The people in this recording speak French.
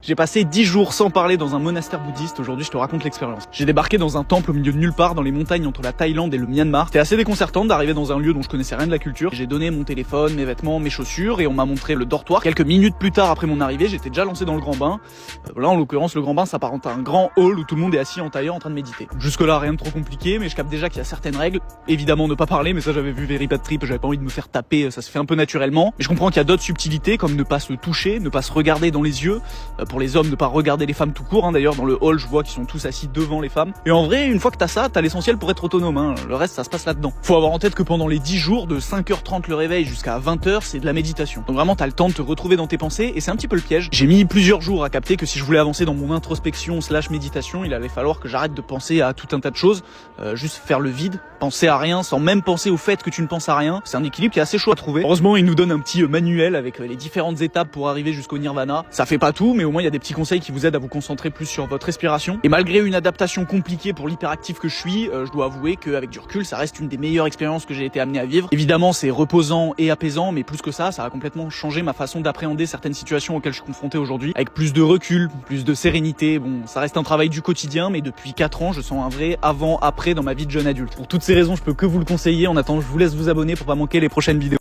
J'ai passé 10 jours sans parler dans un monastère bouddhiste. Aujourd'hui, je te raconte l'expérience. J'ai débarqué dans un temple au milieu de nulle part, dans les montagnes entre la Thaïlande et le Myanmar. C'était assez déconcertant d'arriver dans un lieu dont je connaissais rien de la culture. J'ai donné mon téléphone, mes vêtements, mes chaussures et on m'a montré le dortoir. Quelques minutes plus tard après mon arrivée, j'étais déjà lancé dans le grand bain. Là, en l'occurrence, le grand bain s'apparente à un grand hall où tout le monde est assis en tailleur en train de méditer. Jusque là, rien de trop compliqué, mais je capte déjà qu'il y a certaines règles. Évidemment, ne pas parler, mais ça j'avais vu Very Bad Trip, j'avais pas envie de me faire taper, ça se fait un peu naturellement. Mais je comprends qu'il y a d'autres subtilités comme ne pas se toucher, ne pas se regarder dans les yeux. Pour les hommes, ne pas regarder les femmes tout court. D'ailleurs, dans le hall, je vois qu'ils sont tous assis devant les femmes. Et en vrai, une fois que t'as ça, t'as l'essentiel pour être autonome. Le reste, ça se passe là-dedans. Faut avoir en tête que pendant les 10 jours, de 5h30 le réveil jusqu'à 20h, c'est de la méditation. Donc vraiment, t'as le temps de te retrouver dans tes pensées et c'est un petit peu le piège. J'ai mis plusieurs jours à capter que si je voulais avancer dans mon introspection / méditation, il allait falloir que j'arrête de penser à tout un tas de choses, juste faire le vide, penser à rien sans même penser au fait que tu ne penses à rien. C'est un équilibre qui est assez chaud à trouver. Heureusement, il nous donne un petit manuel avec les différentes étapes pour arriver jusqu'au nirvana. Ça fait pas tout, mais au moins il y a des petits conseils qui vous aident à vous concentrer plus sur votre respiration. Et malgré une adaptation compliquée pour l'hyperactif que je suis, je dois avouer qu'avec du recul, ça reste une des meilleures expériences que j'ai été amené à vivre. Évidemment, c'est reposant et apaisant, mais plus que ça a complètement changé ma façon d'appréhender certaines situations auxquelles je suis confronté aujourd'hui, avec plus de recul, plus de sérénité. Bon, ça reste un travail du quotidien, mais depuis 4 ans, je sens un vrai avant-après dans ma vie de jeune adulte. Pour toutes ces raisons, je peux que vous le conseiller. En attendant, je vous laisse vous abonner pour pas manquer les prochaines vidéos.